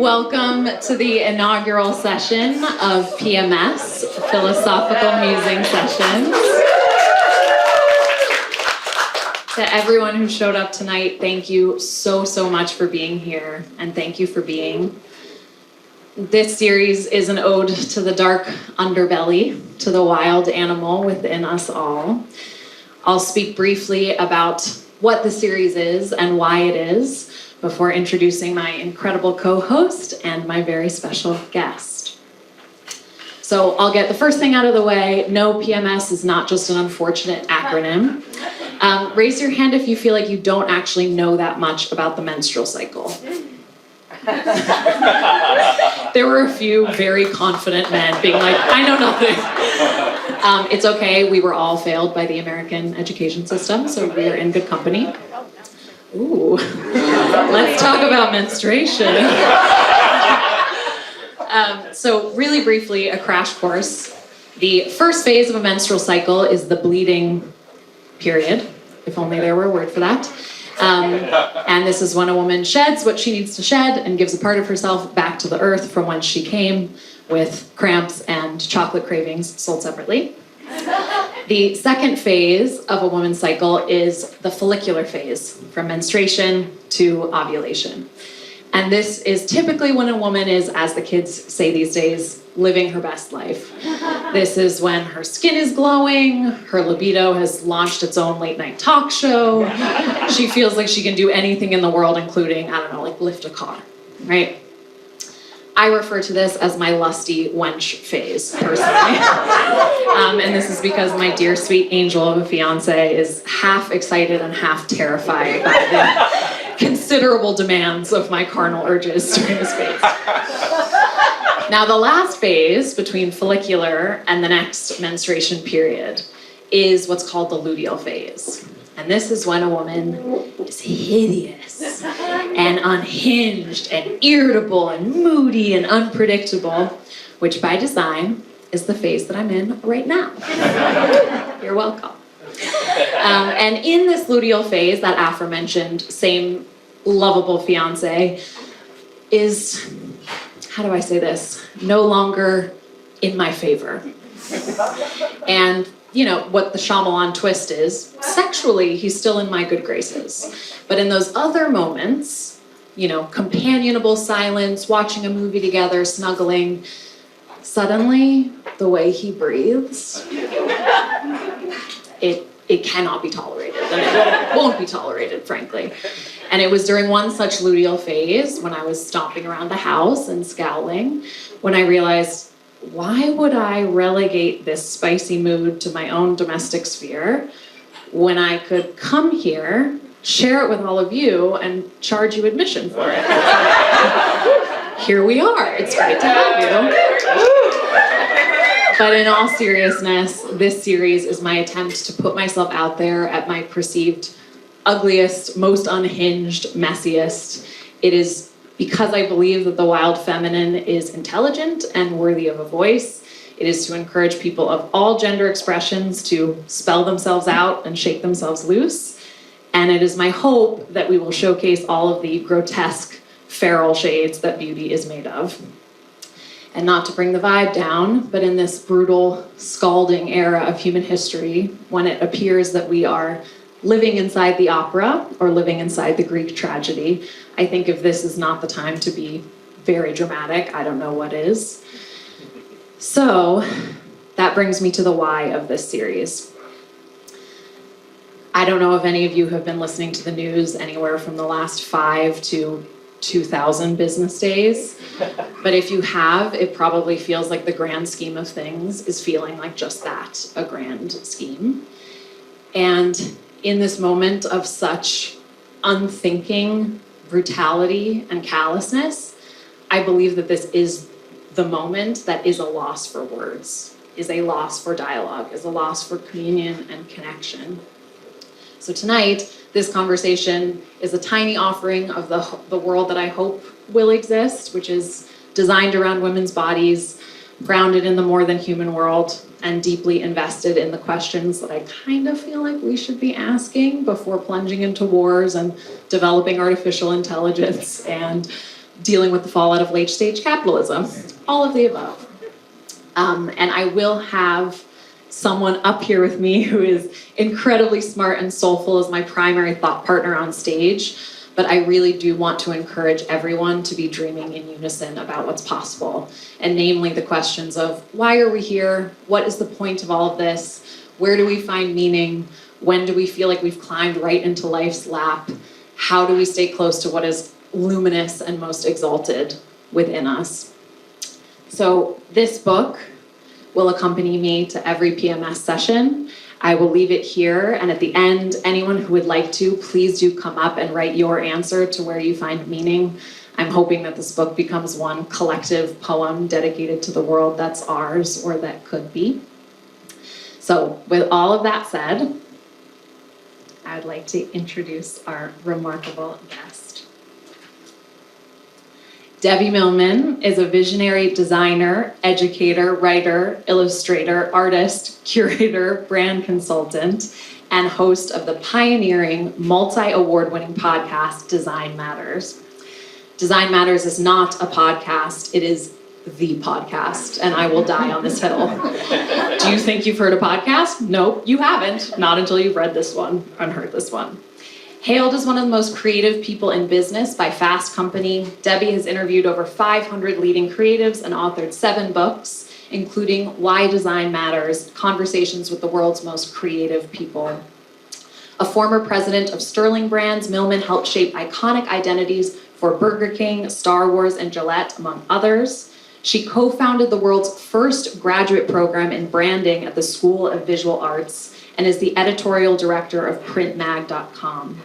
Welcome to the inaugural session of PMS, Philosophical Musing Sessions. To everyone who showed up tonight, thank you so much for being here, and thank you for being. This series is an ode to the dark underbelly, to the wild animal within us all. I'll speak briefly about what the series is and why it is before introducing my incredible co-host and my very special guest. So I'll get the first thing out of the way. No, PMS is not just an unfortunate acronym. Raise your hand if you feel like you don't actually know that much about the menstrual cycle. There were a few very confident men being like, I know nothing. It's okay, we were all failed by the American education system, so we are in good company. Ooh, let's talk about menstruation. So really briefly, a crash course. The first phase of a menstrual cycle is the bleeding period, if only there were a word for that. And this is when a woman sheds what she needs to shed and gives a part of herself back to the earth from whence she came, with cramps and chocolate cravings sold separately. The second phase of a woman's cycle is the follicular phase, from menstruation to ovulation. And this is typically when a woman is, as the kids say these days, living her best life. This is when her skin is glowing, her libido has launched its own late night talk show. She feels like she can do anything in the world, including, I don't know, like lift a car, right? I refer to this as my lusty wench phase, personally. And this is because my dear sweet angel of a fiance is half excited and half terrified by the considerable demands of my carnal urges during this phase. Now, the last phase between follicular and the next menstruation period is what's called the luteal phase. And this is when a woman is hideous and unhinged and irritable and moody and unpredictable, which by design is the phase that I'm in right now. You're welcome. And in this luteal phase, that aforementioned same lovable fiance is, how do I say this, no longer in my favor. And you know, what the Shyamalan twist is, sexually, he's still in my good graces. But in those other moments, you know, companionable silence, watching a movie together, snuggling, suddenly, the way he breathes, it cannot be tolerated, and it won't be tolerated, frankly. And it was during one such luteal phase, when I was stomping around the house and scowling, when I realized, why would I relegate this spicy mood to my own domestic sphere when I could come here, share it with all of you, and charge you admission for it? Here we are. It's great to have you. But in all seriousness, this series is my attempt to put myself out there at my perceived ugliest, most unhinged, messiest. It is because I believe that the wild feminine is intelligent and worthy of a voice. It is to encourage people of all gender expressions to spell themselves out and shake themselves loose. And it is my hope that we will showcase all of the grotesque, feral shades that beauty is made of. And not to bring the vibe down, but in this brutal, scalding era of human history, when it appears that we are living inside the opera or living inside the Greek tragedy, I think if this is not the time to be very dramatic, I don't know what is. So that brings me to the why of this series. I don't know if any of you have been listening to the news anywhere from the last 5 to 2,000 business days, but if you have, it probably feels like the grand scheme of things is feeling like just that, a grand scheme. And in this moment of such unthinking brutality and callousness, I believe that this is the moment that is a loss for words, is a loss for dialogue, is a loss for communion and connection. So tonight, this conversation is a tiny offering of the world that I hope will exist, which is designed around women's bodies, grounded in the more than human world, and deeply invested in the questions that I kind of feel like we should be asking before plunging into wars and developing artificial intelligence and dealing with the fallout of late-stage capitalism, all of the above. And I will have someone up here with me who is incredibly smart and soulful as my primary thought partner on stage, but I really do want to encourage everyone to be dreaming in unison about what's possible, and namely the questions of why are we here? What is the point of all of this? Where do we find meaning? When do we feel like we've climbed right into life's lap? How do we stay close to what is luminous and most exalted within us? So this book will accompany me to every PMS session. I will leave it here, and at the end, anyone who would like to, please do come up and write your answer to where you find meaning. I'm hoping that this book becomes one collective poem dedicated to the world that's ours, or that could be. So with all of that said, I'd like to introduce our remarkable guest. Debbie Millman is a visionary designer, educator, writer, illustrator, artist, curator, brand consultant, and host of the pioneering, multi-award-winning podcast, Design Matters. Design Matters is not a podcast, it is the podcast, and I will die on this hill. Do you think you've heard a podcast? Nope, you haven't. Not until you've read this one and heard this one. Hailed as one of the most creative people in business by Fast Company, Debbie has interviewed over 500 leading creatives and authored 7 books, including Why Design Matters, Conversations with the World's Most Creative People. A former president of Sterling Brands, Millman helped shape iconic identities for Burger King, Star Wars, and Gillette, among others. She co-founded the world's first graduate program in branding at the School of Visual Arts and is the editorial director of printmag.com.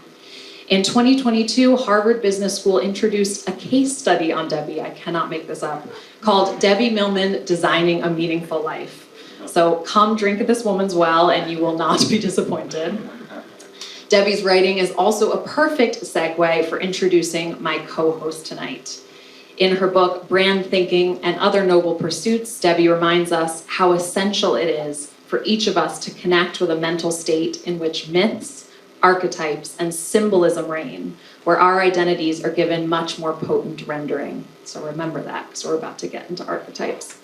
In 2022, Harvard Business School introduced a case study on Debbie, I cannot make this up, called Debbie Millman Designing a Meaningful Life. So come drink at this woman's well and you will not be disappointed. Debbie's writing is also a perfect segue for introducing my co-host tonight. In her book, Brand Thinking and Other Noble Pursuits, Debbie reminds us how essential it is for each of us to connect with a mental state in which myths, archetypes, and symbolism reign, where our identities are given much more potent rendering. So remember that, because we're about to get into archetypes.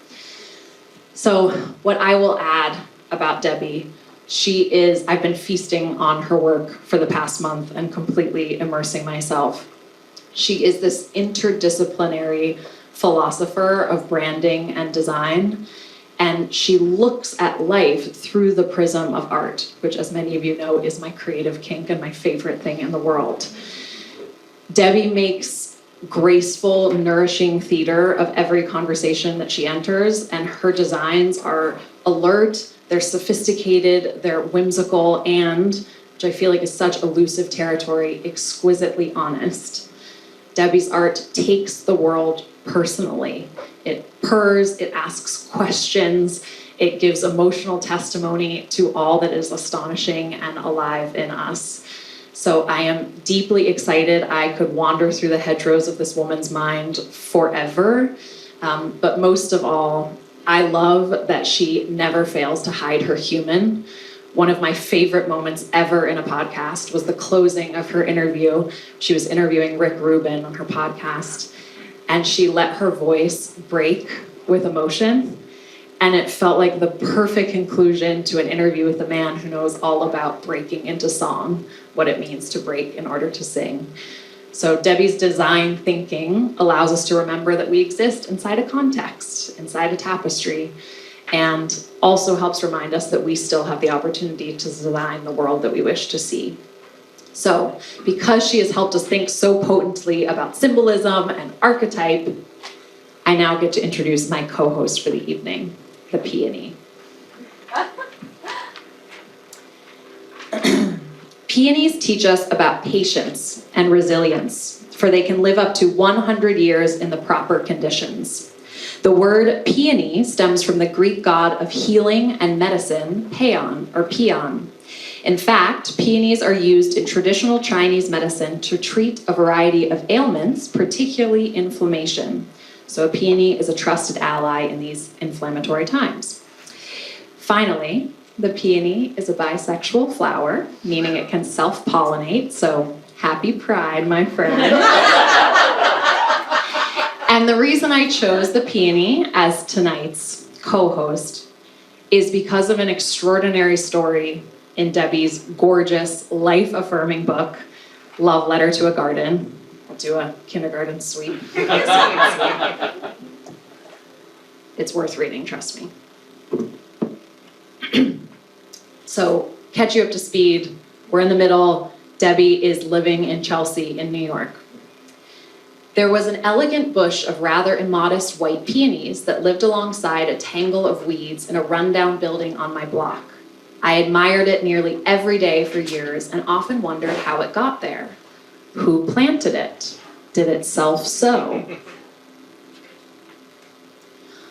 So what I will add about Debbie, I've been feasting on her work for the past month and completely immersing myself. She is this interdisciplinary philosopher of branding and design, and she looks at life through the prism of art, which, as many of you know, is my creative kink and my favorite thing in the world. Debbie makes graceful, nourishing theater of every conversation that she enters, and her designs are alert, they're sophisticated, they're whimsical, and, which I feel like is such elusive territory, exquisitely honest. Debbie's art takes the world personally. It purrs, it asks questions, it gives emotional testimony to all that is astonishing and alive in us. So I am deeply excited. I could wander through the hedgerows of this woman's mind forever. But most of all, I love that she never fails to hide her human. One of my favorite moments ever in a podcast was the closing of her interview. She was interviewing Rick Rubin on her podcast, and she let her voice break with emotion. And it felt like the perfect conclusion to an interview with a man who knows all about breaking into song, what it means to break in order to sing. So Debbie's design thinking allows us to remember that we exist inside a context, inside a tapestry, and also helps remind us that we still have the opportunity to design the world that we wish to see. So, because she has helped us think so potently about symbolism and archetype, I now get to introduce my co-host for the evening, the Peony. Peonies teach us about patience and resilience, for they can live up to 100 years in the proper conditions. The word peony stems from the Greek god of healing and medicine, Peon, or Peon. In fact, peonies are used in traditional Chinese medicine to treat a variety of ailments, particularly inflammation. So a peony is a trusted ally in these inflammatory times. Finally, the peony is a bisexual flower, meaning it can self-pollinate, so happy pride, my friend. And the reason I chose the Peony as tonight's co-host is because of an extraordinary story in Debbie's gorgeous, life-affirming book, Love Letter to a Garden. I'll do a kindergarten sweep. It's worth reading, trust me. So, catch you up to speed. We're in the middle. Debbie is living in Chelsea in New York. There was an elegant bush of rather immodest white peonies that lived alongside a tangle of weeds in a rundown building on my block. I admired it nearly every day for years and often wondered how it got there. Who planted it? Did it self-sow?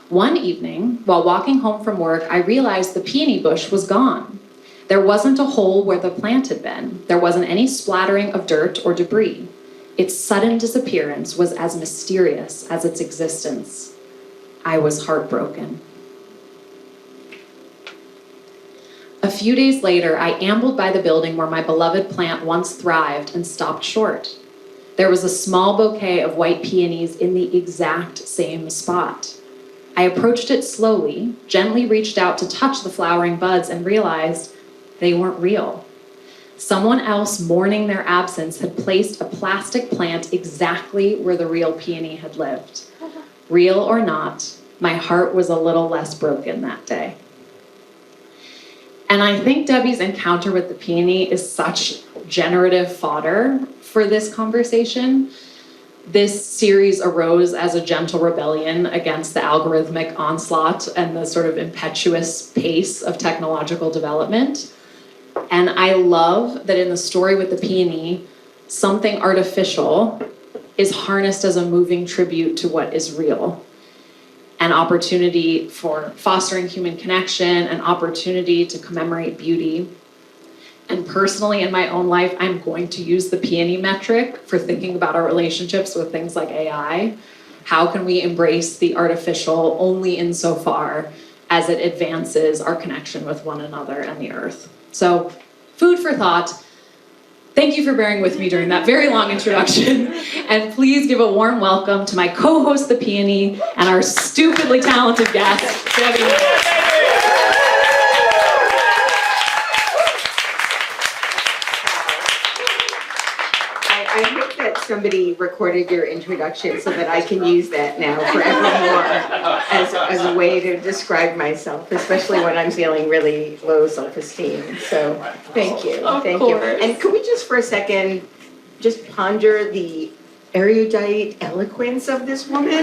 One evening, while walking home from work, I realized the peony bush was gone. There wasn't a hole where the plant had been. There wasn't any splattering of dirt or debris. Its sudden disappearance was as mysterious as its existence. I was heartbroken. A few days later, I ambled by the building where my beloved plant once thrived and stopped short. There was a small bouquet of white peonies in the exact same spot. I approached it slowly, gently reached out to touch the flowering buds, and realized they weren't real. Someone else mourning their absence had placed a plastic plant exactly where the real peony had lived. Real or not, my heart was a little less broken that day. And I think Debbie's encounter with the peony is such generative fodder for this conversation. This series arose as a gentle rebellion against the algorithmic onslaught and the sort of impetuous pace of technological development. And I love that in the story with the peony, something artificial is harnessed as a moving tribute to what is real. An opportunity for fostering human connection, an opportunity to commemorate beauty. And personally, in my own life, I'm going to use the Peony Metric for thinking about our relationships with things like AI. How can we embrace the artificial only insofar as it advances our connection with one another and the earth? So, food for thought. Thank you for bearing with me during that very long introduction. And please give a warm welcome to my co-host, the Peony, and our stupidly talented guest, Debbie. I hope that somebody recorded your introduction so that I can use that now forevermore as a way to describe myself, especially when I'm feeling really low self-esteem. So thank you. Thank you. And could we just for a second just ponder the erudite eloquence of this woman? I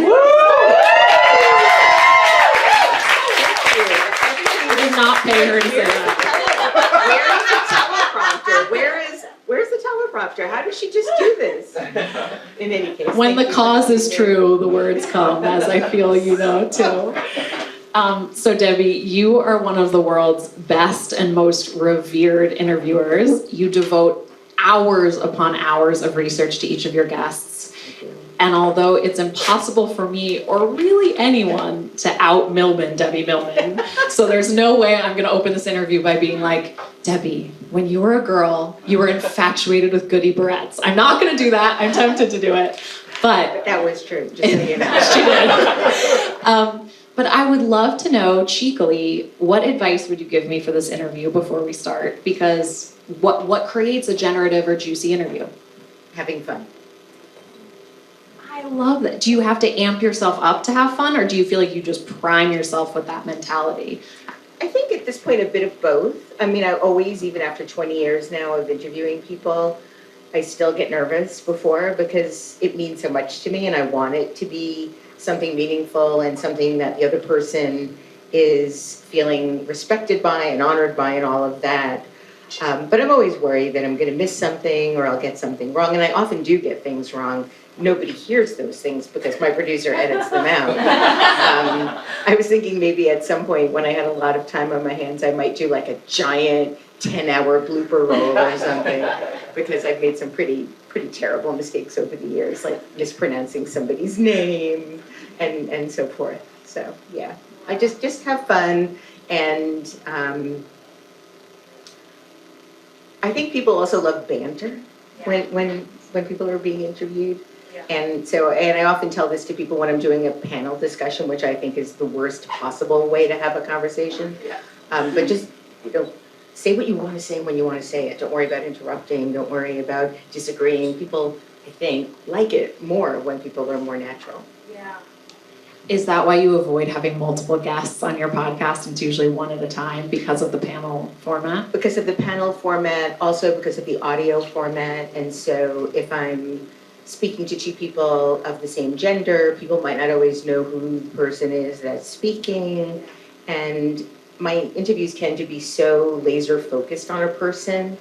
did not pay her to say that. Where's the teleprompter? How does she just do this? In any case. When the cause is true, the words come, as I feel you know too. So Debbie, you are one of the world's best and most revered interviewers. You devote hours upon hours of research to each of your guests. And although it's impossible for me or really anyone to out-Millman Debbie Millman, so there's no way I'm going to open this interview by being like, Debbie, when you were a girl, you were infatuated with Goody Barrettes. I'm not going to do that. I'm tempted to do it. But that was true, just so you know. She did. But I would love to know, cheekily, what advice would you give me for this interview before we start? Because what creates a generative or juicy interview? Having fun. I love that. Do you have to amp yourself up to have fun, or do you feel like you just prime yourself with that mentality? I think at this point a bit of both. I mean, I always, even after 20 years now of interviewing people, I still get nervous before because it means so much to me and I want it to be something meaningful and something that the other person is feeling respected by and honored by and all of that. But I'm always worried that I'm going to miss something or I'll get something wrong. And I often do get things wrong. Nobody hears those things because my producer edits them out. I was thinking maybe at some point when I had a lot of time on my hands, I might do like a giant 10-hour blooper roll or something because I've made some pretty terrible mistakes over the years, like mispronouncing somebody's name and so forth. So yeah, I just have fun, and I think people also love banter when people are being interviewed. And so, and I often tell this to people when I'm doing a panel discussion, which I think is the worst possible way to have a conversation. But just, say what you want to say when you want to say it. Don't worry about interrupting. Don't worry about disagreeing. People, I think, like it more when people are more natural. Yeah. Is that why you avoid having multiple guests on your podcast? It's usually one at a time because of the panel format? Because of the panel format, also because of the audio format. And so if I'm speaking to two people of the same gender, people might not always know who the person is that's speaking. And my interviews tend to be so laser focused on a person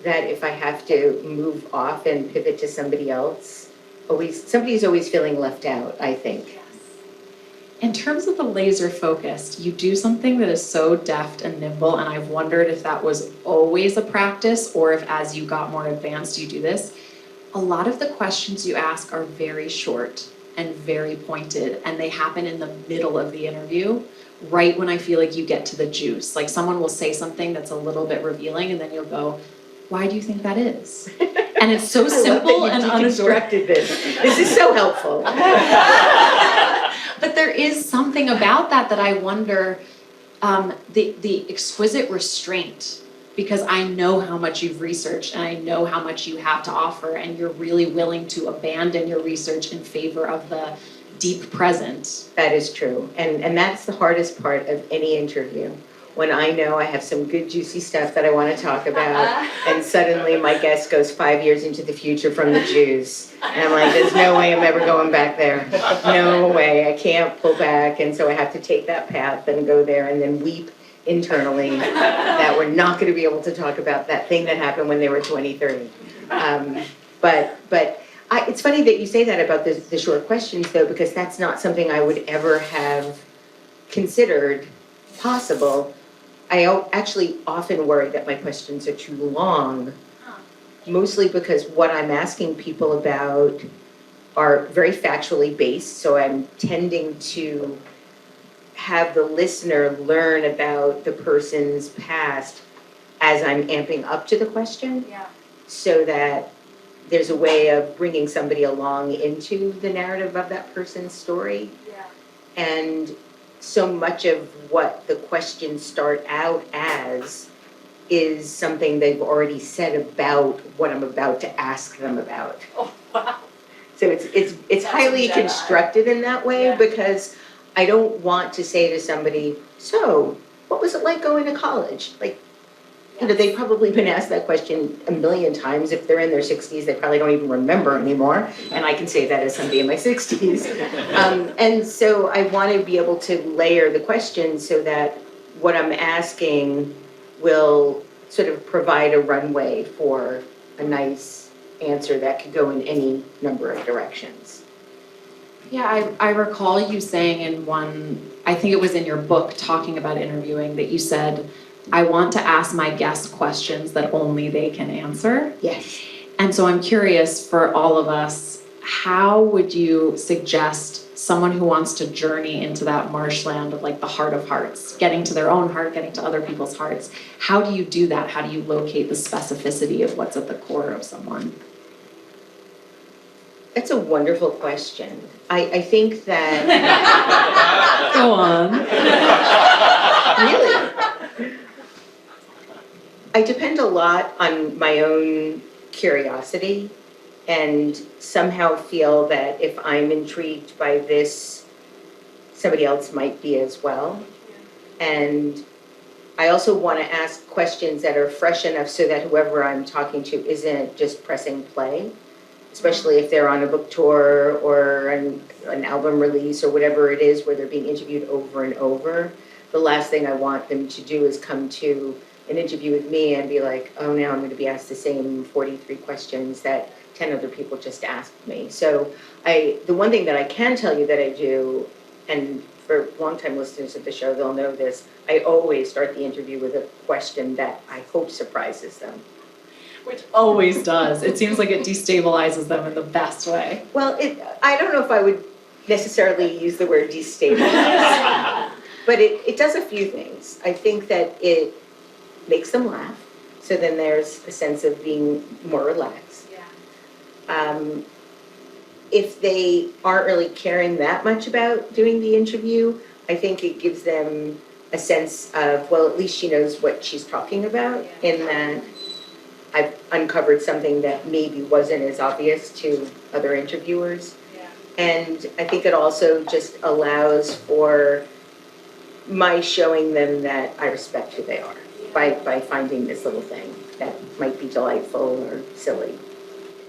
that if I have to move off and pivot to somebody else, somebody's always feeling left out, I think. In terms of the laser focused, you do something that is so deft and nimble, and I've wondered if that was always a practice or if as you got more advanced you do this. A lot of the questions you ask are very short and very pointed, and they happen in the middle of the interview, right when I feel like you get to the juice. Like someone will say something that's a little bit revealing, and then you'll go, why do you think that is? And it's so simple and unobstructed this. This is so helpful. But there is something about that I wonder, the exquisite restraint, because I know how much you've researched and I know how much you have to offer, and you're really willing to abandon your research in favor of the deep present. That is true. And that's the hardest part of any interview. When I know I have some good juicy stuff that I want to talk about, and suddenly my guest goes 5 years into the future from the Jews. And I'm like, there's no way I'm ever going back there. No way, I can't pull back. And so I have to take that path and go there and then weep internally that we're not going to be able to talk about that thing that happened when they were 23. But it's funny that you say that about the short questions, though, because that's not something I would ever have considered possible. I actually often worry that my questions are too long, mostly because what I'm asking people about are very factually based, so I'm tending to have the listener learn about the person's past as I'm amping up to the question, so that there's a way of bringing somebody along into the narrative of that person's story. And so much of what the questions start out as is something they've already said about what I'm about to ask them about. Oh, wow. So it's highly constructed in that way, because I don't want to say to somebody, so what was it like going to college? Like, you know, they've probably been asked that question a million times. If they're in their 60s, they probably don't even remember anymore. And I can say that as somebody in my 60s. And so I want to be able to layer the question so that what I'm asking will sort of provide a runway for a nice answer that could go in any number of directions. Yeah, I recall you saying in one, I think it was in your book talking about interviewing, that you said, I want to ask my guests questions that only they can answer. Yes. And so I'm curious, for all of us, how would you suggest someone who wants to journey into that marshland of like the heart of hearts, getting to their own heart, getting to other people's hearts, how do you do that? How do you locate the specificity of what's at the core of someone? That's a wonderful question. I think that... Go on. Really? I depend a lot on my own curiosity, and somehow feel that if I'm intrigued by this, somebody else might be as well. And I also want to ask questions that are fresh enough so that whoever I'm talking to isn't just pressing play, especially if they're on a book tour or an album release or whatever it is where they're being interviewed over and over. The last thing I want them to do is come to an interview with me and be like, oh, now I'm going to be asked the same 43 questions that 10 other people just asked me. So the one thing that I can tell you that I do, and for longtime listeners of the show, they'll know this, I always start the interview with a question that I hope surprises them. Which always does. It seems like it destabilizes them in the best way. Well, I don't know if I would necessarily use the word destabilize, but it does a few things. I think that it makes them laugh, so then there's a sense of being more relaxed. if they aren't really caring that much about doing the interview, I think it gives them a sense of, well, at least she knows what she's talking about, in that I've uncovered something that maybe wasn't as obvious to other interviewers. And I think it also just allows for my showing them that I respect who they are by finding this little thing that might be delightful or silly.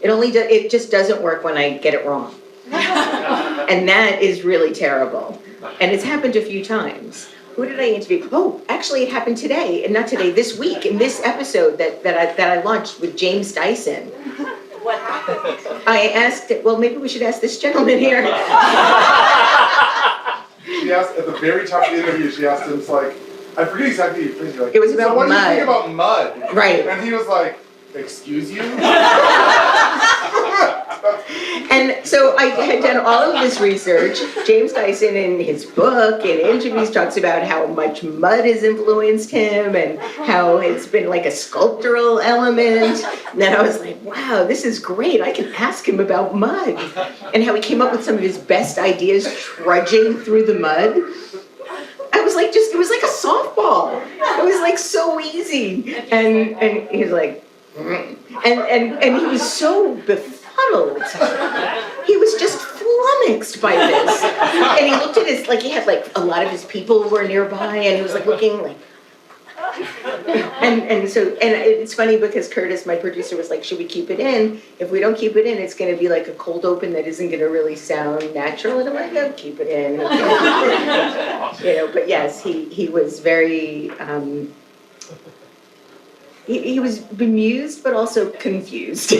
It just doesn't work when I get it wrong. And that is really terrible. And it's happened a few times. Who did I interview? Oh, actually it happened today, and not today, this week, in this episode that I launched with James Dyson. What happened? I asked, well, maybe we should ask this gentleman here. She asked, at the very top of the interview, she asked him, it's like, I forget exactly your phrase, like, It was about so what do you mud. think about mud? Right. And he was like, excuse you? And so I had done all of this research. James Dyson, in his book and interviews, talks about how much mud has influenced him and how it's been like a sculptural element. And then I was like, wow, this is great. I can ask him about mud. And how he came up with some of his best ideas trudging through the mud. I was like, it was like a softball. It was like so easy. And he was like, and he was so befuddled. He was just flummoxed by this. And he looked at his, like he had like a lot of his people were nearby, and he was like looking like, and it's funny because Curtis, my producer, was like, should we keep it in? If we don't keep it in, it's going to be like a cold open that isn't going to really sound natural. And I'm like, no, keep it in. But yes, he was very, he was bemused, but also confused.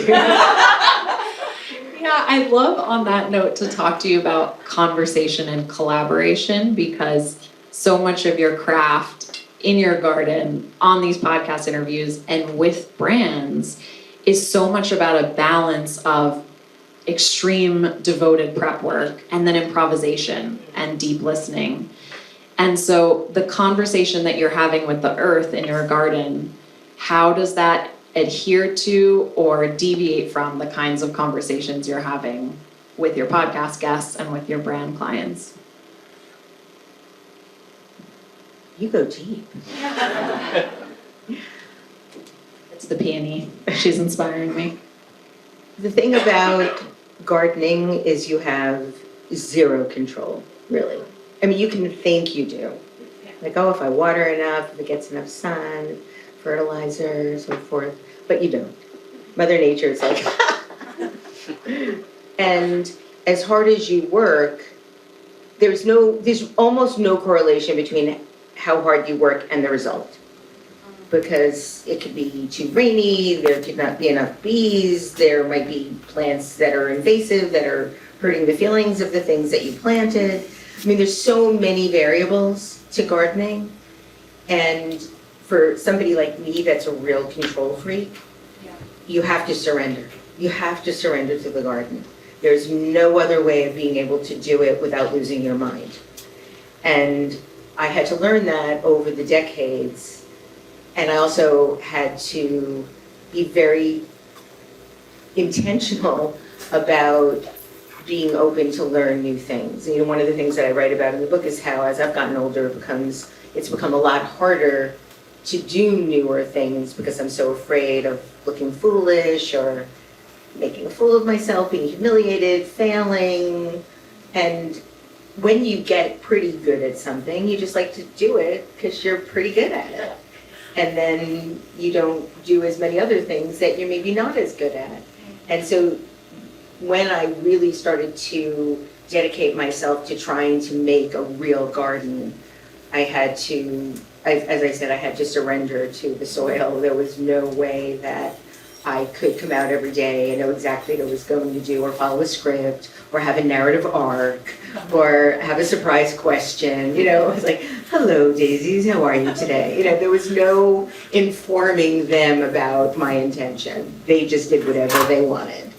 Yeah, I'd love on that note to talk to you about conversation and collaboration, because so much of your craft in your garden, on these podcast interviews, and with brands is so much about a balance of extreme devoted prep work and then improvisation and deep listening. And so the conversation that you're having with the earth in your garden, how does that adhere to or deviate from the kinds of conversations you're having with your podcast guests and with your brand clients? You go deep. It's the peony. She's inspiring me. The thing about gardening is you have zero control, really. I mean, you can think you do. Like, oh, if I water enough, if it gets enough sun, fertilizer, so forth, but you don't. Mother Nature is like, and as hard as you work, there's almost no correlation between how hard you work and the result. Because it could be too rainy, there could not be enough bees, there might be plants that are invasive, that are hurting the feelings of the things that you planted. I mean, there's so many variables to gardening, and for somebody like me that's a real control freak, you have to surrender. You have to surrender to the garden. There's no other way of being able to do it without losing your mind. And I had to learn that over the decades, and I also had to be very intentional about being open to learn new things. You know, one of the things that I write about in the book is how, as I've gotten older, it's become a lot harder to do newer things because I'm so afraid of looking foolish or making a fool of myself, being humiliated, failing. And when you get pretty good at something, you just like to do it because you're pretty good at it. And then you don't do as many other things that you're maybe not as good at. And so when I really started to dedicate myself to trying to make a real garden, I had to, as I said, I had to surrender to the soil. There was no way that I could come out every day and know exactly what I was going to do, or follow a script, or have a narrative arc, or have a surprise question. You know, it was like, hello, daisies, how are you today? You know, there was no informing them about my intention. They just did whatever they wanted.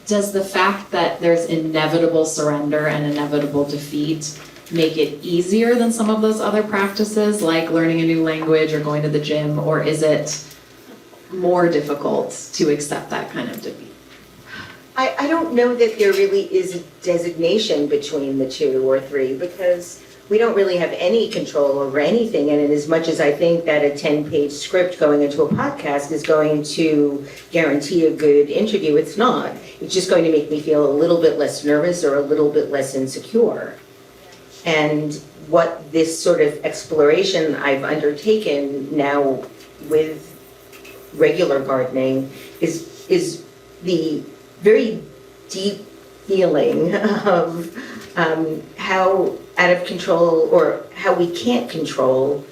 Does the fact that there's inevitable surrender and inevitable defeat make it easier than some of those other practices, like learning a new language or going to the gym, or is it more difficult to accept that kind of defeat? I don't know that there really is a designation between the 2 or 3, because we don't really have any control over anything. And in as much as I think that a 10-page script going into a podcast is going to guarantee a good interview, it's not. It's just going to make me feel a little bit less nervous or a little bit less insecure. And what this sort of exploration I've undertaken now with regular gardening is the very deep feeling of how out of control, or how we can't control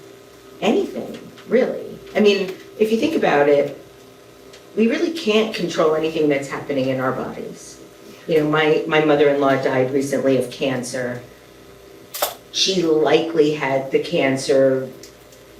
anything, really. I mean, if you think about it, we really can't control anything that's happening in our bodies. You know, my mother-in-law died recently of cancer. She likely had the cancer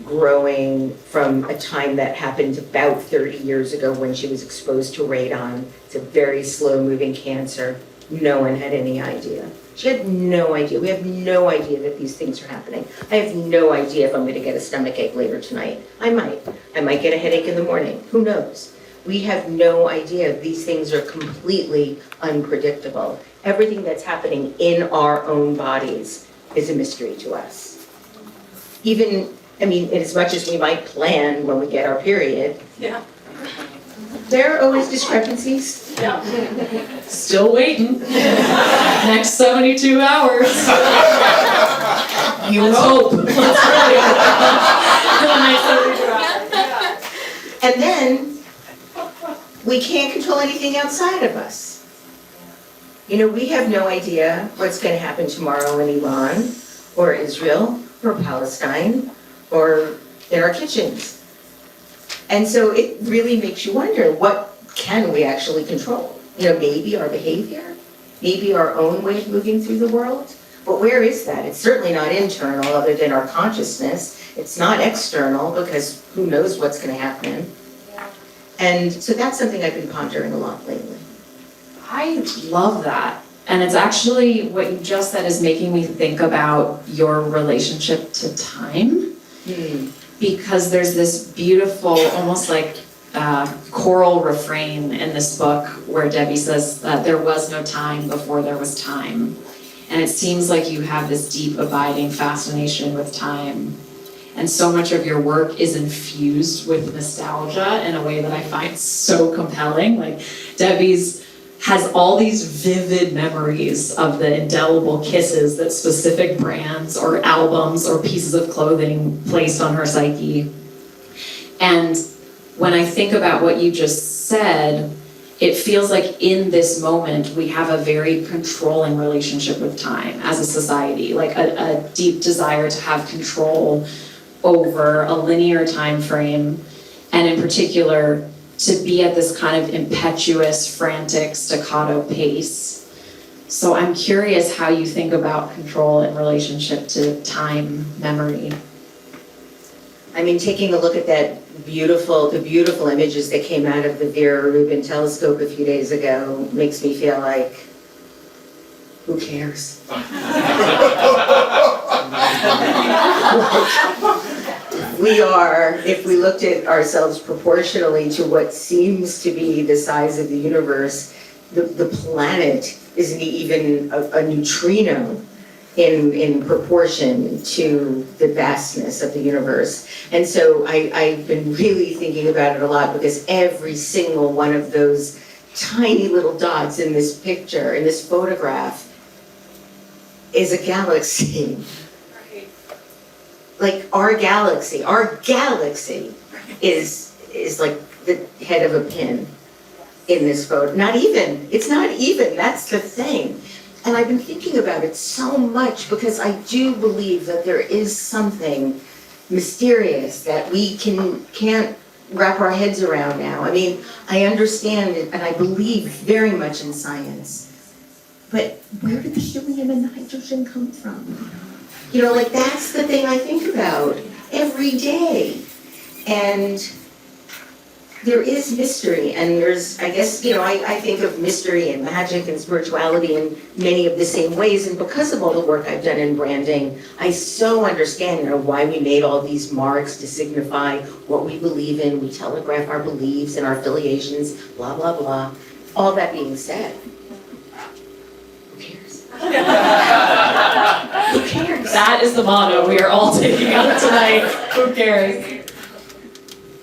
growing from a time that happened about 30 years ago when she was exposed to radon. It's a very slow-moving cancer. No one had any idea. She had no idea. We have no idea that these things are happening. I have no idea if I'm going to get a stomachache later tonight. I might. I might get a headache in the morning. Who knows? We have no idea. These things are completely unpredictable. Everything that's happening in our own bodies is a mystery to us. Even, I mean, as much as we might plan when we get our period, Yeah. there are always discrepancies. Still waiting. Next 72 hours. You Let's hope. hope. Let's pray. The next 72 hours. And then we can't control anything outside of us. You know, we have no idea what's going to happen tomorrow in Iran or Israel or Palestine or in our kitchens. And so it really makes you wonder, what can we actually control? You know, maybe our behavior, maybe our own way of moving through the world. But where is that? It's certainly not internal, other than our consciousness. It's not external, because who knows what's going to happen. And so that's something I've been pondering a lot lately. I love that. And it's actually, what you just said is making me think about your relationship to time. Because there's this beautiful, almost like choral refrain in this book where Debbie says that there was no time before there was time. And it seems like you have this deep, abiding fascination with time. And so much of your work is infused with nostalgia in a way that I find so compelling. Like, Debbie's has all these vivid memories of the indelible kisses that specific brands or albums or pieces of clothing placed on her psyche. And when I think about what you just said, it feels like in this moment we have a very controlling relationship with time as a society, like a deep desire to have control over a linear time frame, and in particular to be at this kind of impetuous, frantic, staccato pace. So I'm curious how you think about control in relationship to time, memory. I mean, taking a look at the beautiful images that came out of the Vera Rubin telescope a few days ago makes me feel like, who cares? We are, if we looked at ourselves proportionally to what seems to be the size of the universe, the planet isn't even a neutrino in proportion to the vastness of the universe. And so I've been really thinking about it a lot, because every single one of those tiny little dots in this picture, in this photograph, is a galaxy. Like our galaxy is like the head of a pin in this photo. It's not even, that's the thing. And I've been thinking about it so much, because I do believe that there is something mysterious that we can't wrap our heads around now. I mean, I understand it and I believe very much in science, but where did the helium and nitrogen come from? You know, like, that's the thing I think about every day. And there is mystery, and there's, I guess, you know, I think of mystery and magic and spirituality in many of the same ways. And because of all the work I've done in branding, I so understand, you know, why we made all these marks to signify what we believe in. We telegraph our beliefs and our affiliations, blah, blah, blah. All that being said, who cares? Who cares? That is the motto we are all taking out tonight. Who cares?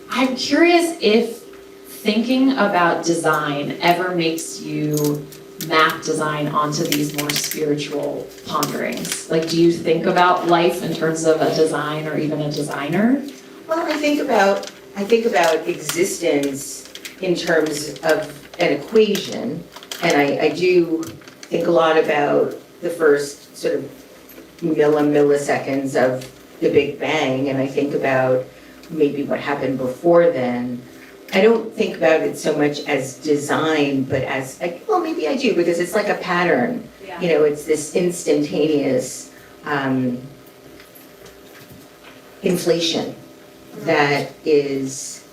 I'm curious if thinking about design ever makes you map design onto these more spiritual ponderings. Like, do you think about life in terms of a design or even a designer? Well, I think about existence in terms of an equation, and I do think a lot about the first sort of milliseconds of the Big Bang, and I think about maybe what happened before then. I don't think about it so much as design, but as, well, maybe I do, because it's like a pattern. Yeah. You know, it's this instantaneous inflation that is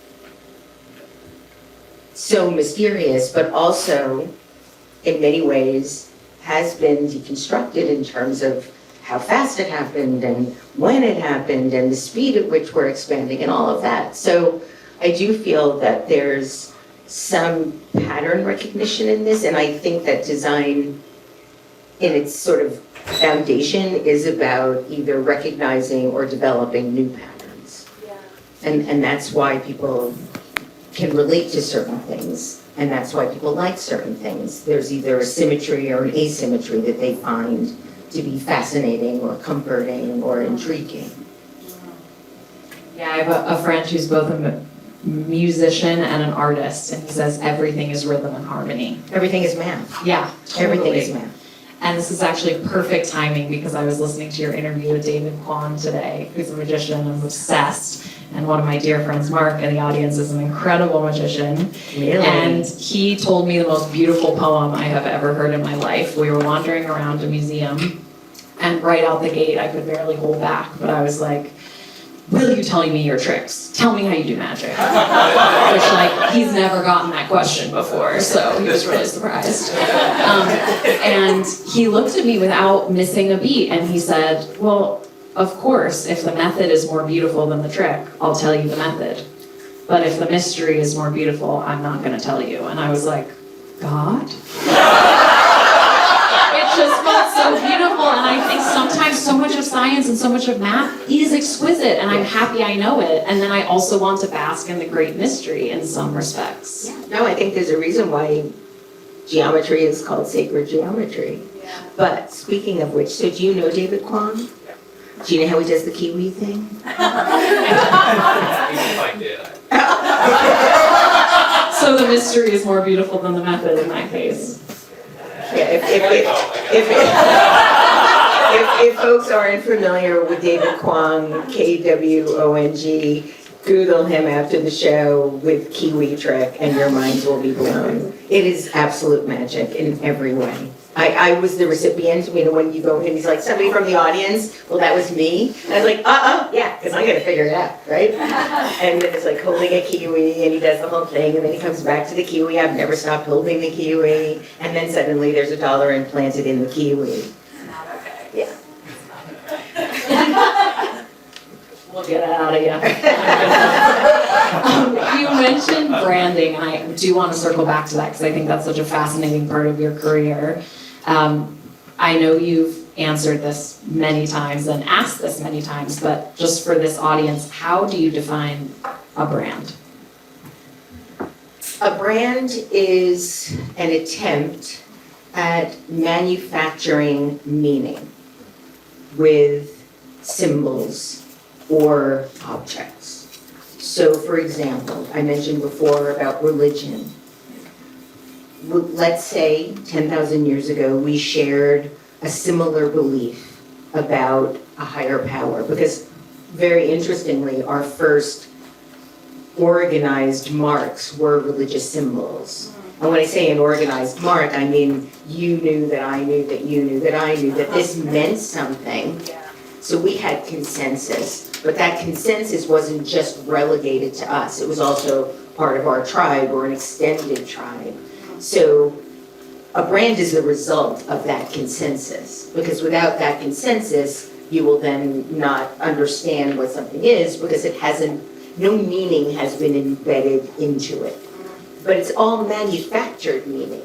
so mysterious, but also in many ways has been deconstructed in terms of how fast it happened and when it happened and the speed at which we're expanding and all of that. So I do feel that there's some pattern recognition in this, and I think that design in its sort of foundation is about either recognizing or developing new patterns. Yeah. And that's why people can relate to certain things, and that's why people like certain things. There's either a symmetry or an asymmetry that they find to be fascinating or comforting or intriguing. Yeah, I have a friend who's both a musician and an artist, and he says everything is rhythm and harmony. Everything is math. Yeah, Everything totally. is math. And this is actually perfect timing because I was listening to your interview with David Kwan today, who's a magician. I'm obsessed. And one of my dear friends, Mark, in the audience is an incredible magician. Really? And he told me the most beautiful poem I have ever heard in my life. We were wandering around a museum, and right out the gate, I could barely hold back. But I was like, will you tell me your tricks? Tell me how you do magic. Which, like, he's never gotten that question before, so he was really surprised. And he looked at me without missing a beat, and he said, well, of course, if the method is more beautiful than the trick, I'll tell you the method. But if the mystery is more beautiful, I'm not going to tell you. And I was like, God? It just felt so beautiful, and I think sometimes so much of science and so much of math is exquisite, and I'm happy I know it, and then I also want to bask in the great mystery in some respects. No, I think there's a reason why geometry is called sacred geometry. Yeah. But speaking of which, so do you know David Kwan? Do you know how he does the kiwi thing? If I did, So the mystery is more beautiful than the method in that case. Yeah, if folks aren't familiar with David Kwong, Kwong, Google him after the show with Kiwi Trick and your minds will be blown. It is absolute magic in every way. I was the recipient, you know, when you go in, he's like, somebody from the audience, well, that was me. And I was like, yeah, because I'm going to figure it out, right? And then it's like holding a kiwi, and he does the whole thing, and then he comes back to the kiwi. I've never stopped holding the kiwi. And then suddenly there's $1 implanted in the kiwi. Not okay. Yeah. We'll get it out of you. You mentioned branding, and I do want to circle back to that because I think that's such a fascinating part of your career. I know you've answered this many times and asked this many times, but just for this audience, how do you define a brand? A brand is an attempt at manufacturing meaning with symbols or objects. So, for example, I mentioned before about religion. Let's say 10,000 years ago, we shared a similar belief about a higher power, because very interestingly, our first organized marks were religious symbols. And when I say an organized mark, I mean you knew that I knew that you knew that I knew that this meant something. Yeah. So we had consensus, but that consensus wasn't just relegated to us. It was also part of our tribe or an extended tribe. So a brand is the result of that consensus, because without that consensus, you will then not understand what something is, because it hasn't, no meaning has been embedded into it. but it's all manufactured meaning.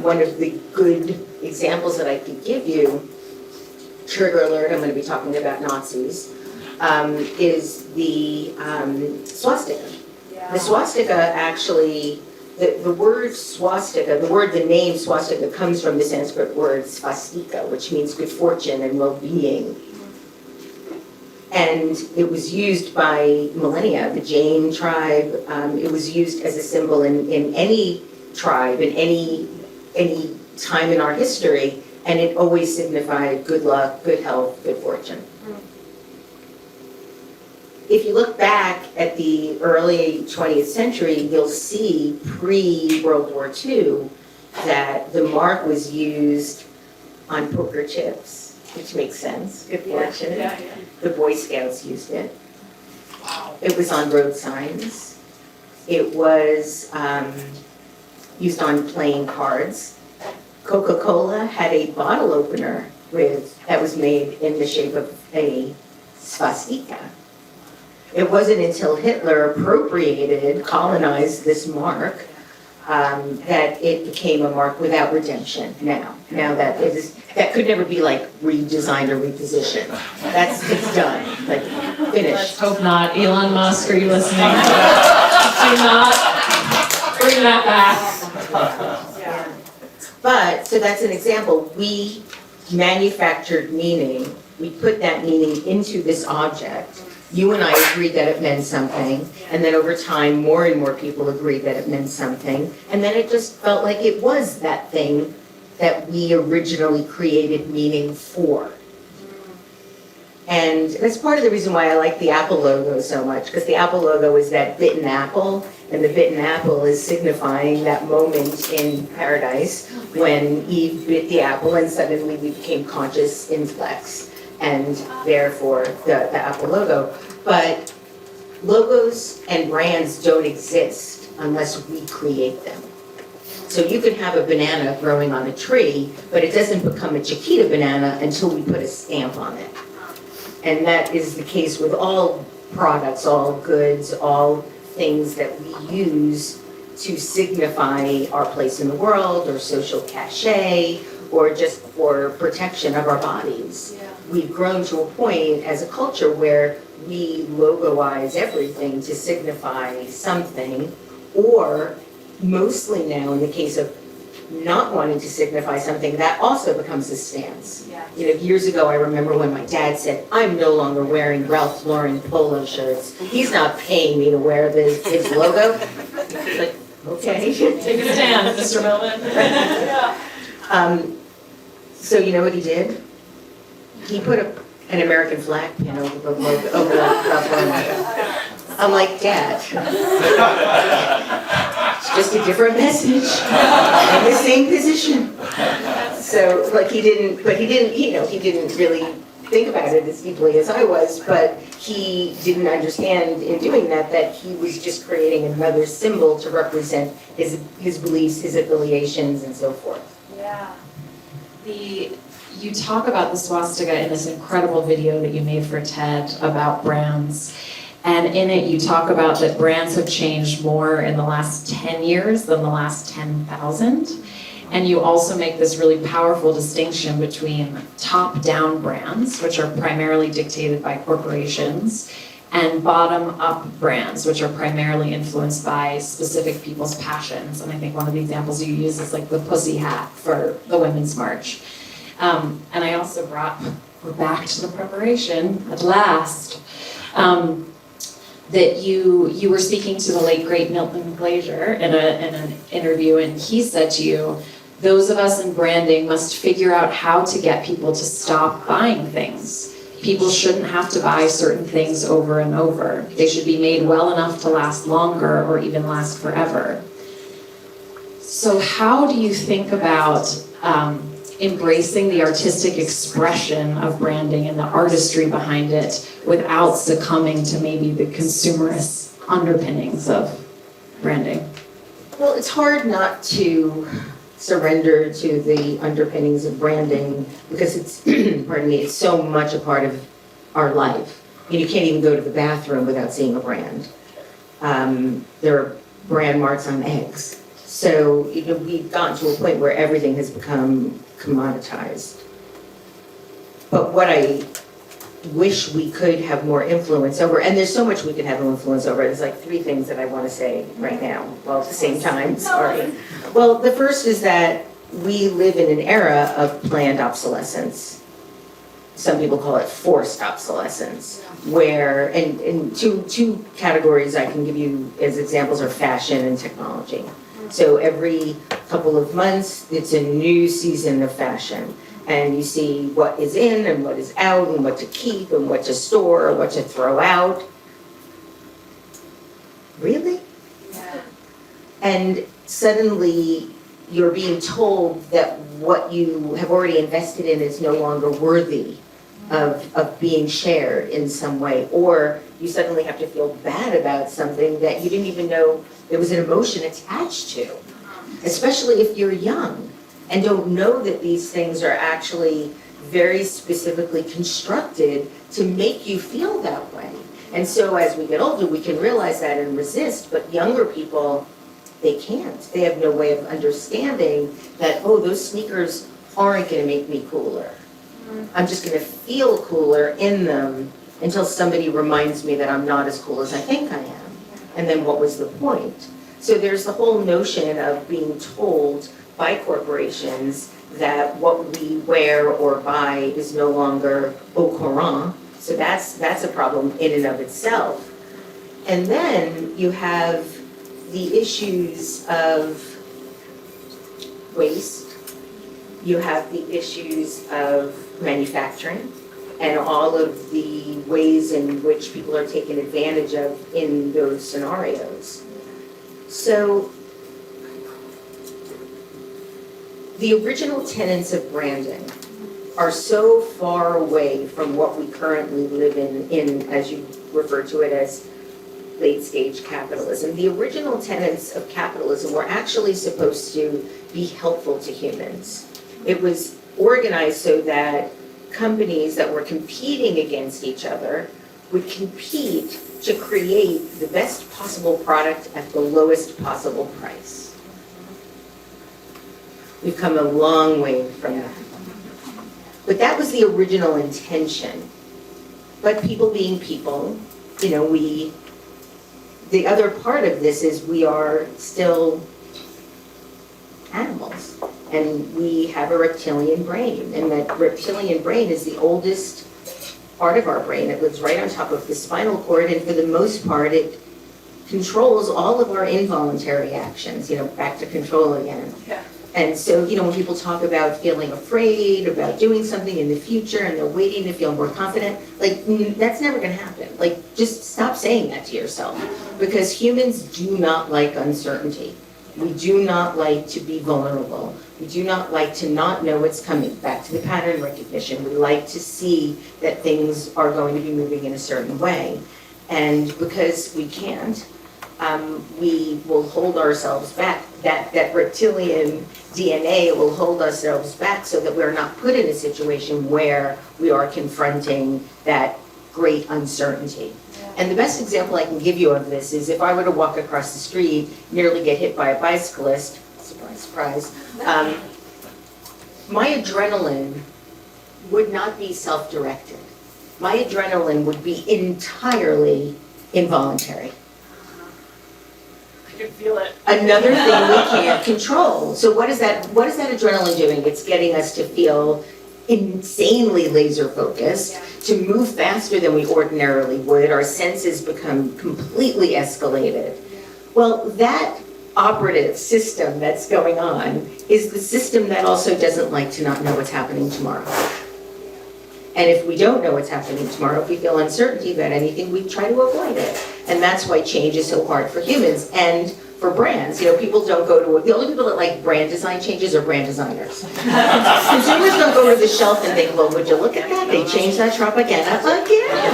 One of the good examples that I could give you, trigger alert, I'm going to be talking about Nazis, is the swastika. The swastika actually, the word swastika, the name swastika comes from the Sanskrit word svastika, which means good fortune and well-being. And it was used by millennia, the Jain tribe. It was used as a symbol in any tribe, in any time in our history, and it always signified good luck, good health, good fortune. If you look back at the early 20th century, you'll see pre-World War II that the mark was used on poker chips, which makes sense, good fortune. Yeah. The Boy Scouts used it. It was on road signs. It was used on playing cards. Coca-Cola had a bottle opener that was made in the shape of a swastika. It wasn't until Hitler colonized this mark, that it became a mark without redemption now. Now that that could never be like redesigned or repositioned. It's done, like Let's finished. hope not. Elon Musk, are you listening? Do not bring that back. But, so that's an example. We manufactured meaning. We put that meaning into this object. You and I agreed that it meant something, and then over time, more and more people agreed that it meant something, and then it just felt like it was that thing that we originally created meaning for. And that's part of the reason why I like the Apple logo so much, because the Apple logo is that bitten apple, and the bitten apple is signifying that moment in paradise when Eve bit the apple and suddenly we became conscious intellects, and therefore the Apple logo. But logos and brands don't exist unless we create them. So you could have a banana growing on a tree, but it doesn't become a Chiquita banana until we put a stamp on it. And that is the case with all products, all goods, all things that we use to signify our place in the world or social cachet or just for protection of our bodies. We've grown to a point as a culture where we logoize everything to signify something, or mostly now in the case of not wanting to signify something, that also becomes a stance. You know, years ago I remember when my dad said, I'm no longer wearing Ralph Lauren polo shirts. He's not paying me to wear his logo. Like, okay. Take a stand, Mr. Millman. So you know what he did? He put an American flag pin over the logo, over the Ralph Lauren logo. I'm like, Dad, it's just a different message in the same position. So, like, he didn't really think about it as deeply as I was, but he didn't understand in doing that he was just creating another symbol to represent his beliefs, his affiliations, and so forth. Yeah. You talk about the swastika in this incredible video that you made for TED about brands. And in it, you talk about that brands have changed more in the last 10 years than the last 10,000. And you also make this really powerful distinction between top-down brands, which are primarily dictated by corporations, and bottom-up brands, which are primarily influenced by specific people's passions. And I think one of the examples you use is like the pussy hat for the Women's March. And I also we're back to the preparation at last. That you were speaking to the late great Milton Glaser in an interview, and he said to you, those of us in branding must figure out how to get people to stop buying things. People shouldn't have to buy certain things over and over. They should be made well enough to last longer or even last forever. So how do you think about embracing the artistic expression of branding and the artistry behind it without succumbing to maybe the consumerist underpinnings of branding? Well, it's hard not to surrender to the underpinnings of branding because it's, pardon me, it's so much a part of our life. You can't even go to the bathroom without seeing a brand. There are brand marks on eggs. So, we've gotten to a point where everything has become commoditized. But what I wish we could have more influence over, and there's so much we could have influence over, there's like 3 things that I want to say right now, well, at the same time, sorry. Well, the first is that we live in an era of planned obsolescence. Some people call it forced obsolescence, where, and two categories I can give you as examples are fashion and technology. So every couple of months, it's a new season of fashion. And you see what is in and what is out and what to keep and what to store or what to throw out. Really? Yeah. And suddenly you're being told that what you have already invested in is no longer worthy of being shared in some way. Or you suddenly have to feel bad about something that you didn't even know there was an emotion attached to, especially if you're young and don't know that these things are actually very specifically constructed to make you feel that way. And so as we get older, we can realize that and resist, but younger people, they can't. They have no way of understanding that, oh, those sneakers aren't gonna make me cooler. I'm just gonna feel cooler in them until somebody reminds me that I'm not as cool as I think I am. And then what was the point? So there's the whole notion of being told by corporations that what we wear or buy is no longer au courant. So that's a problem in and of itself. And then you have the issues of waste. You have the issues of manufacturing and all of the ways in which people are taken advantage of in those scenarios. So the original tenets of branding are so far away from what we currently live in, as you refer to it as late stage capitalism. The original tenets of capitalism were actually supposed to be helpful to humans. It was organized so that companies that were competing against each other would compete to create the best possible product at the lowest possible price. We've come a long way from that. But that was the original intention. But people being people, the other part of this is we are still animals. And we have a reptilian brain. And that reptilian brain is the oldest part of our brain. It lives right on top of the spinal cord. And for the most part, it controls all of our involuntary actions, back to control again. Yeah. And so, when people talk about feeling afraid, about doing something in the future, and they're waiting to feel more confident, that's never gonna happen. Just stop saying that to yourself. Because humans do not like uncertainty. We do not like to be vulnerable. We do not like to not know what's coming. Back to the pattern recognition. We like to see that things are going to be moving in a certain way. And because we can't, we will hold ourselves back. That reptilian DNA will hold ourselves back so that we're not put in a situation where we are confronting that great uncertainty. And the best example I can give you of this is if I were to walk across the street, nearly get hit by a bicyclist, surprise, surprise, my adrenaline would not be self-directed. My adrenaline would be entirely involuntary. I can feel it. Another thing we can't control. So what is that adrenaline doing? It's getting us to feel insanely laser focused, to move faster than we ordinarily would. Our senses become completely escalated. Well, that operative system that's going on is the system that also doesn't like to not know what's happening tomorrow. And if we don't know what's happening tomorrow, if we feel uncertainty about anything, we try to avoid it. And that's why change is so hard for humans and for brands. People don't go to, the only people that like brand design changes are brand designers. Consumers don't go to the shelf and think, well, would you look at that? They changed that Tropicana again.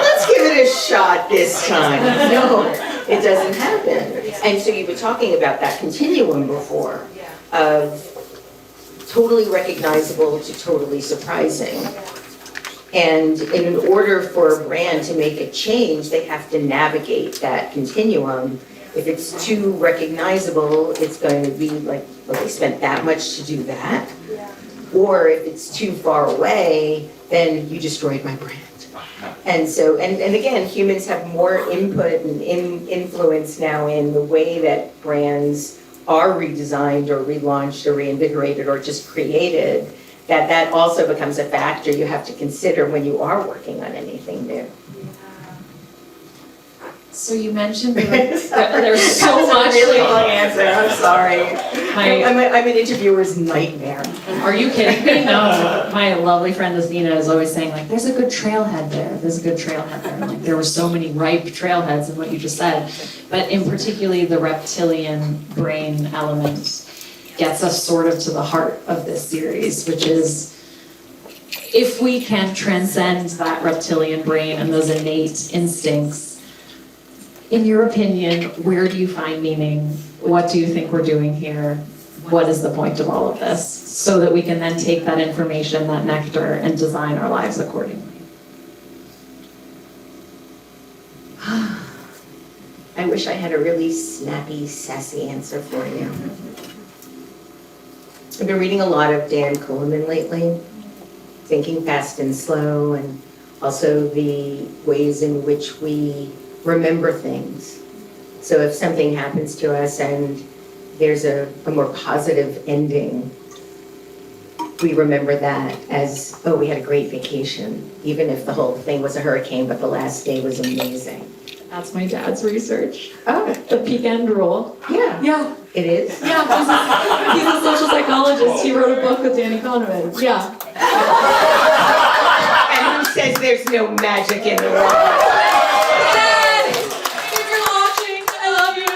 Let's give it a shot this time. No, it doesn't happen. And so you've been talking about that continuum before of totally recognizable to totally surprising. And in order for a brand to make a change, they have to navigate that continuum. If it's too recognizable, it's going to be like, well, they spent that much to do that. Yeah. Or if it's too far away, then you destroyed my brand. And so, and again, humans have more input and influence now in the way that brands are redesigned or relaunched or reinvigorated or just created, that also becomes a factor you have to consider when you are working on anything new. So you mentioned there's so much. Really long answer, I'm sorry. My- I'm an interviewer's nightmare. Are you kidding me? No. My lovely friend Asina is always saying, like, there's a good trailhead there. There's a good trailhead there. Like, there were so many ripe trailheads in what you just said. But in particularly the reptilian brain element gets us sort of to the heart of this series, which is if we can transcend that reptilian brain and those innate instincts, in your opinion, where do you find meaning? What do you think we're doing here? What is the point of all of this? So that we can then take that information, that nectar, and design our lives accordingly. I wish I had a really snappy, sassy answer for you. I've been reading a lot of Dan Coleman lately, Thinking Fast and Slow, and also the ways in which we remember things. So if something happens to us and there's a more positive ending, we remember that as, oh, we had a great vacation, even if the whole thing was a hurricane, but the last day was amazing. That's my dad's research. Oh, The peak end rule. yeah, Yeah, it is. yeah. He's a social psychologist. He wrote a book with Danny Kahneman. Yeah. And who says there's no magic in the world? Dad, if you're watching, I love you.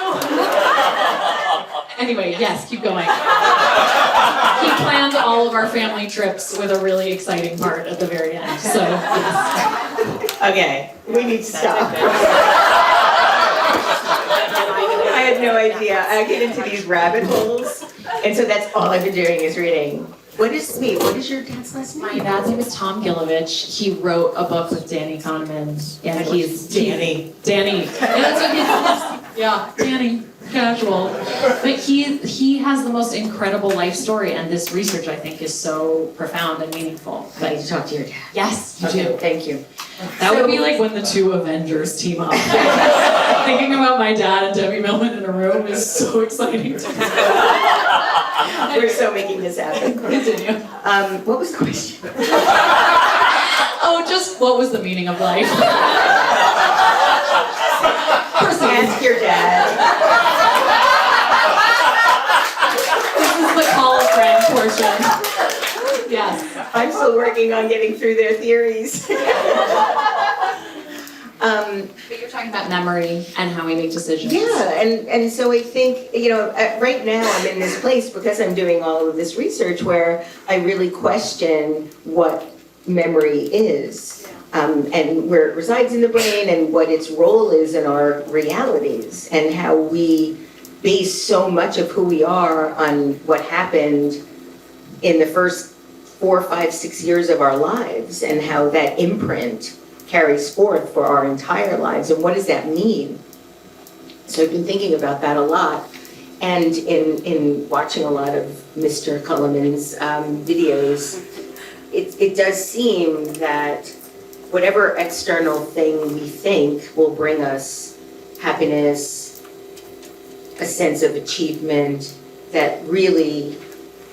Anyway, yes, keep going. He planned all of our family trips with a really exciting part at the very end. So, yes. Okay, we need to stop. I had no idea. I get into these rabbit holes, and so that's all I've been doing is reading. What is your dad's last My name? dad's name is Tom Gilovich. He wrote a book with Danny Kahneman. Yeah, he's Danny. Danny. Yeah, that's what his, yeah, Danny. Casual. But he has the most incredible life story, and this research I think is so profound and meaningful. I need to talk to your dad. Yes, you Okay, do. thank you. That would be like when the two Avengers team up. Thinking about my dad and Debbie Millman in a room is so exciting to me. We're so making this happen. Continue. What was the question? Oh, just what was the meaning of life? Ask your dad. This is the call a friend portion. Yes. I'm still working on getting through their theories. But you're talking about memory and how we make decisions. Yeah, and so I think, right now I'm in this place because I'm doing all of this research where I really question what memory is, and where it resides in the brain and what its role is in our realities, and how we base so much of who we are on what happened in the first 4, 5, 6 years of our lives, and how that imprint carries forth for our entire lives, and what does that mean? So I've been thinking about that a lot, and in watching a lot of Mr. Culliman's videos, it does seem that whatever external thing we think will bring us happiness, a sense of achievement, that really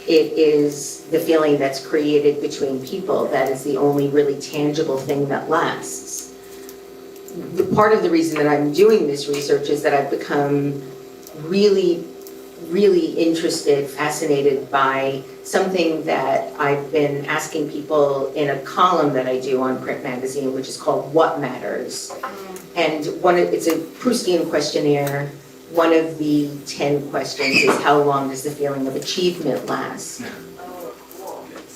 it is the feeling that's created between people that is the only really tangible thing that lasts. The part of the reason that I'm doing this research is that I've become really, really interested, fascinated by something that I've been asking people in a column that I do on Print Magazine, which is called What Matters? And it's a Proustian questionnaire. One of the 10 questions is how long does the feeling of achievement last?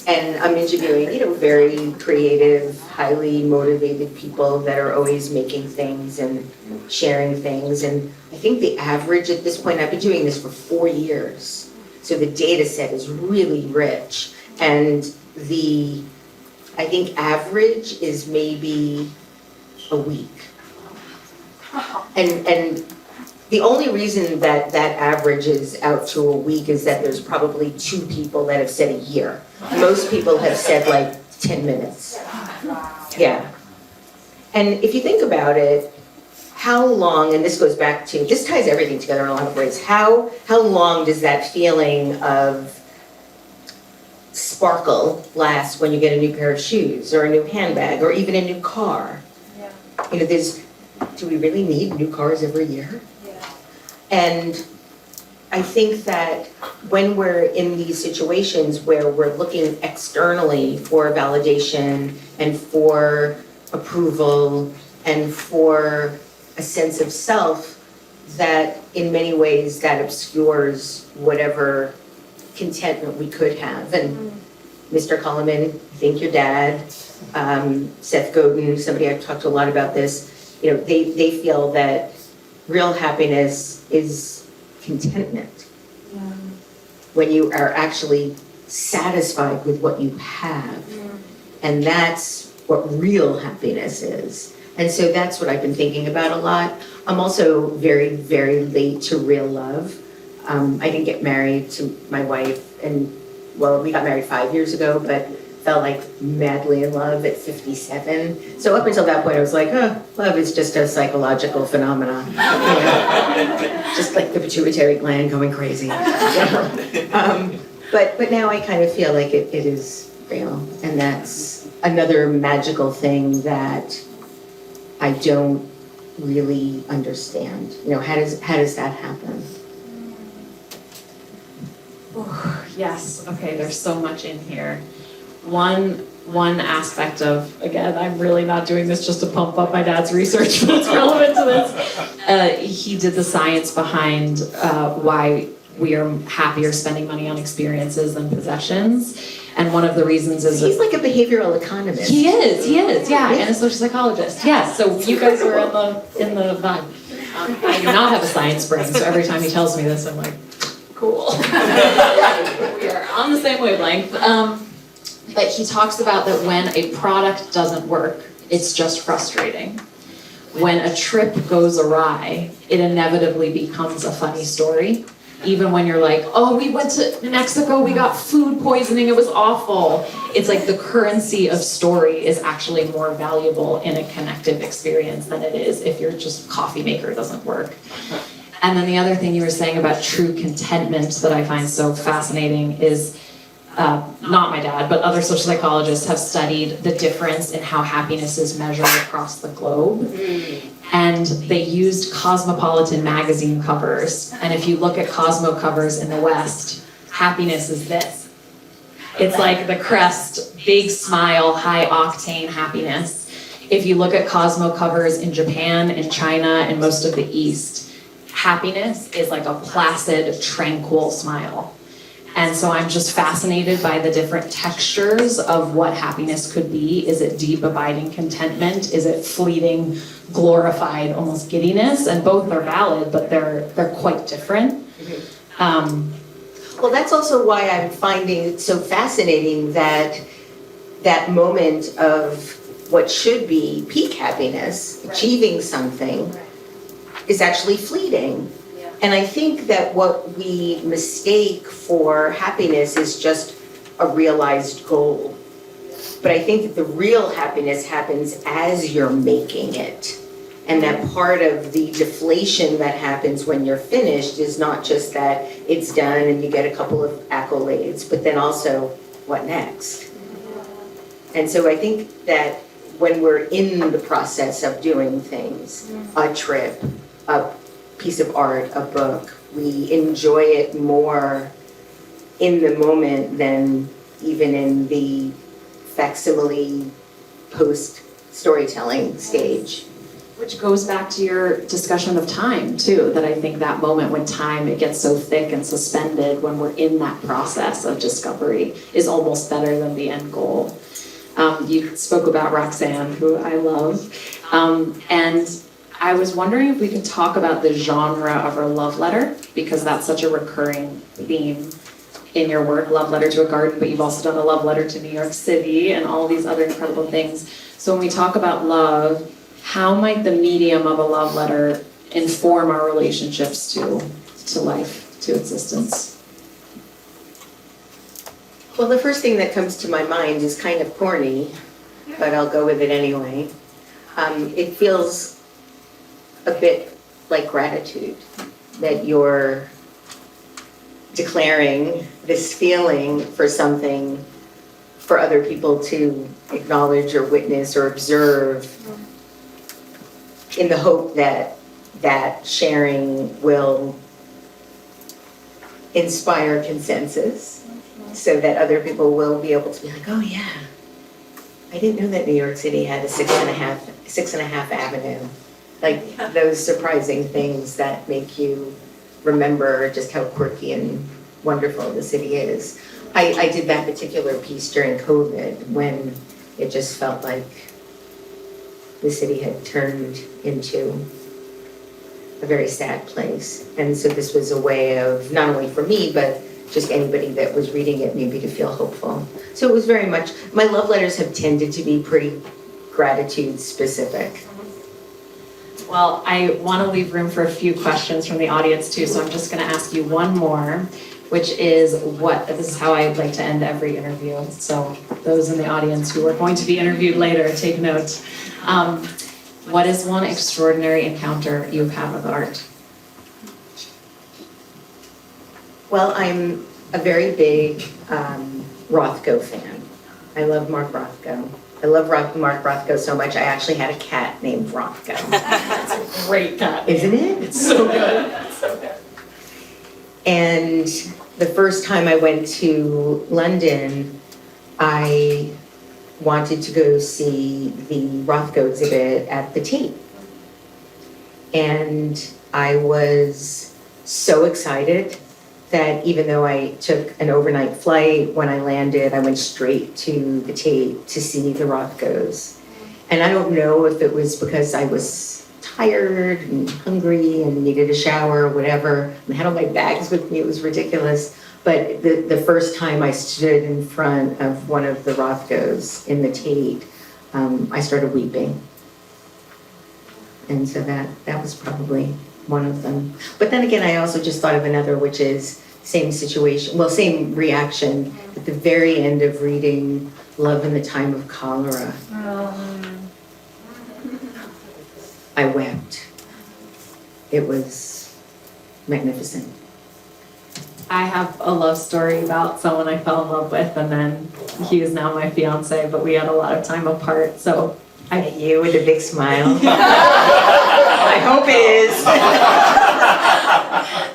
And I'm interviewing, very creative, highly motivated people that are always making things and sharing things. And I think the average at this point, I've been doing this for 4 years, so the data set is really rich. And I think average is maybe a week. And the only reason that that averages out to a week is that there's probably 2 people that have said a year. Most people have said like 10 minutes. Yeah. And if you think about it, how long, and this goes back to, this ties everything together in a lot of ways, how long does that feeling of sparkle last when you get a new pair of shoes or a new handbag or even a new car? Yeah. You know, do we really need new cars every year? Yeah. And I think that when we're in these situations where we're looking externally for validation and for approval and for a sense of self, that in many ways that obscures whatever contentment we could have. And Mr. Culliman, I think your dad, Seth Godin, somebody I've talked to a lot about this, you know, they feel that real happiness is contentment. Yeah. When you are actually satisfied with what you have. And that's what real happiness is. And so that's what I've been thinking about a lot. I'm also very, very late to real love. I didn't get married to my wife, and well, we got married 5 years ago, but felt like madly in love at 57. So up until that point, I was like, oh, love is just a psychological phenomenon. You know? Just like the pituitary gland going crazy. You know? But now I kind of feel like it is real, and that's another magical thing that I don't really understand. You know, how does that happen? Oh, yes, okay, there's so much in here. One aspect of, again, I'm really not doing this just to pump up my dad's research, but it's relevant to this. He did the science behind why we are happier spending money on experiences than possessions. And one of the reasons is He's like a behavioral economist. He is, yeah, and a social psychologist. Yes, so you guys were in the vibe. I do not have a science brain, so every time he tells me this, I'm like, cool. We are on the same wavelength. But he talks about that when a product doesn't work, it's just frustrating. When a trip goes awry, it inevitably becomes a funny story. Even when you're like, oh, we went to Mexico, we got food poisoning, it was awful. It's like the currency of story is actually more valuable in a connective experience than it is if your just coffee maker doesn't work. And then the other thing you were saying about true contentment that I find so fascinating is, not my dad, but other social psychologists have studied the difference in how happiness is measured across the globe. And they used Cosmopolitan magazine covers. And if you look at Cosmo covers in the West, happiness is this. It's like the crest, big smile, high octane happiness. If you look at Cosmo covers in Japan, in China, and most of the East, happiness is like a placid, tranquil smile. And so I'm just fascinated by the different textures of what happiness could be. Is it deep, abiding contentment? Is it fleeting, glorified, almost giddiness? And both are valid, but they're quite different. Well, that's also why I'm finding it so fascinating that that moment of what should be peak happiness, achieving something, is actually fleeting. And I think that what we mistake for happiness is just a realized goal. But I think that the real happiness happens as you're making it. And that part of the deflation that happens when you're finished is not just that it's done and you get a couple of accolades, but then also, what next? And so I think that when we're in the process of doing things, a trip, a piece of art, a book, we enjoy it more in the moment than even in the facsimile post storytelling stage. Which goes back to your discussion of time too, that I think that moment when time, it gets so thick and suspended when we're in that process of discovery is almost better than the end goal. You spoke about Roxanne, who I love, and I was wondering if we could talk about the genre of her love letter, because that's such a recurring theme in your work, Love Letter to a Garden, but you've also done a love letter to New York City and all these other incredible things. So when we talk about love, how might the medium of a love letter inform our relationships to life, to existence. Well, the first thing that comes to my mind is kind of corny, but I'll go with it anyway. It feels a bit like gratitude that you're declaring this feeling for something for other people to acknowledge or witness or observe, in the hope that that sharing will inspire consensus so that other people will be able to be like, oh yeah, I didn't know that New York City had a six and a half avenue. Like those surprising things that make you remember just how quirky and wonderful the city is. I did that particular piece during COVID when it just felt like the city had turned into a very sad place. And so this was a way of, not only for me, but just anybody that was reading it maybe to feel hopeful. So it was very much, my love letters have tended to be pretty gratitude specific. Well, I want to leave room for a few questions from the audience too, so I'm just going to ask you one more, which is this is how I'd like to end every interview. So those in the audience who are going to be interviewed later, take note. What is one extraordinary encounter you've had with art? Well, I'm a very big Rothko fan. I love Mark Rothko. I love Mark Rothko so much, I actually had a cat named Rothko. That's a great cat. Isn't it? It's so good. It's so good. And the first time I went to London, I wanted to go see the Rothko exhibit at the Tate. And I was so excited that even though I took an overnight flight, when I landed, I went straight to the Tate to see the Rothkos. And I don't know if it was because I was tired and hungry and needed a shower or whatever. I had all my bags with me, it was ridiculous. But the first time I stood in front of one of the Rothkos in the Tate, I started weeping. And so that was probably one of them. But then again, I also just thought of another, which is same situation, well, same reaction at the very end of reading Love in the Time of Cholera. I wept. It was magnificent. I have a love story about someone I fell in love with, and then he is now my fiance, but we had a lot of time apart, so At you with a big smile. I hope it is.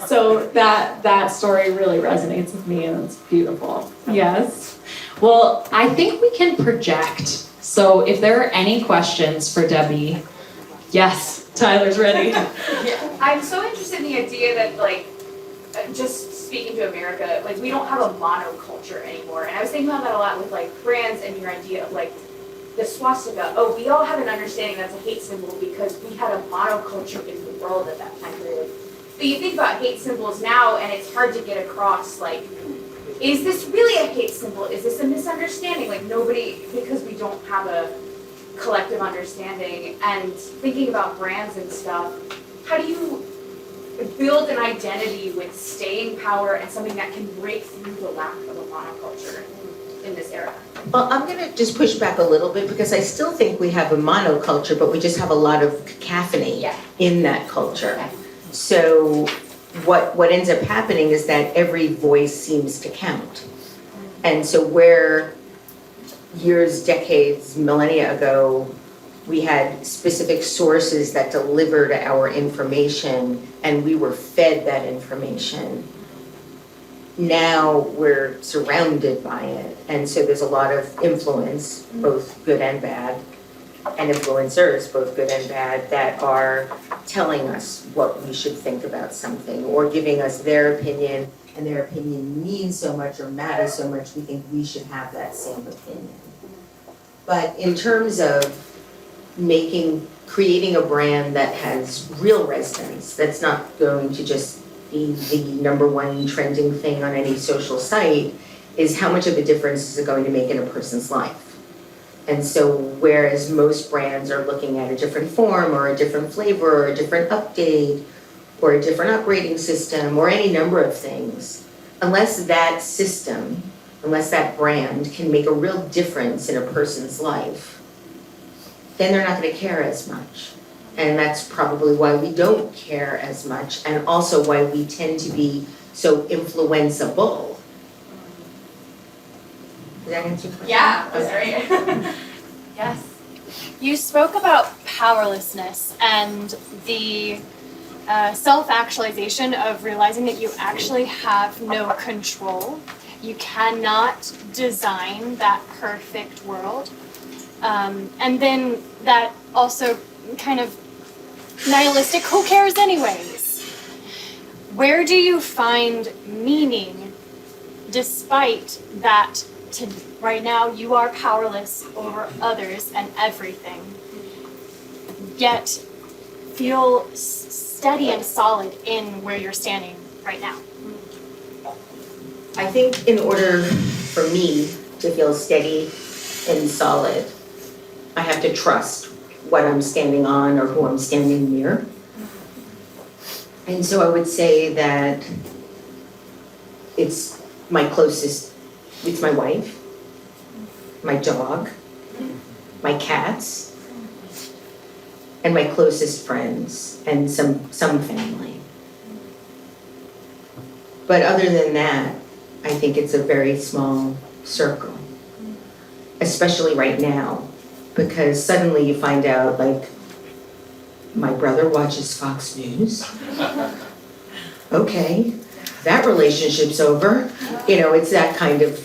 So that story really resonates with me, and it's beautiful. Yes. Well, I think we can project. So if there are any questions for Debbie, yes, Tyler's ready. I'm so interested in the idea that, like, just speaking to America, like, we don't have a monoculture anymore. And I was thinking about that a lot with, like, brands and your idea of, like, the swastika. Oh, we all have an understanding that's a hate symbol because we had a monoculture in the world at that time period. But you think about hate symbols now, and it's hard to get across, like, is this really a hate symbol? Is this a misunderstanding? Like, nobody, because we don't have a collective understanding. And thinking about brands and stuff, how do you build an identity with staying power and something that can break through the lack of a monoculture in this era? Well, I'm gonna just push back a little bit because I still think we have a monoculture, but we just have a lot of cacophony in that culture. Okay. So what ends up happening is that every voice seems to count. And so where years, decades, millennia ago, we had specific sources that delivered our information and we were fed that information. Now we're surrounded by it. And so there's a lot of influence, both good and bad, and influencers, both good and bad, that are telling us what we should think about something or giving us their opinion, and their opinion means so much or matters so much, we think we should have that same opinion. But in terms of creating a brand that has real resonance, that's not going to just be the number one trending thing on any social site, is how much of a difference is it going to make in a person's life? And so whereas most brands are looking at a different form or a different flavor or a different update or a different operating system or any number of things, unless that system, unless that brand can make a real difference in a person's life, then they're not going to care as much. And that's probably why we don't care as much, and also why we tend to be so influenceable. Did that answer your question? Yeah, Okay. sorry. Yes. You spoke about powerlessness and the self-actualization of realizing that you actually have no control. You cannot design that perfect world. And then that also kind of nihilistic, who cares anyways? Where do you find meaning despite that right now you are powerless over others and everything, yet feel steady and solid in where you're standing right now? I think in order for me to feel steady and solid, I have to trust what I'm standing on or who I'm standing near. And so I would say that it's my closest, it's my wife, my dog, my cats, and my closest friends, and some family. But other than that, I think it's a very small circle, especially right now, because suddenly you find out, like, my brother watches Fox News. Okay, that relationship's over. You know, it's that kind of,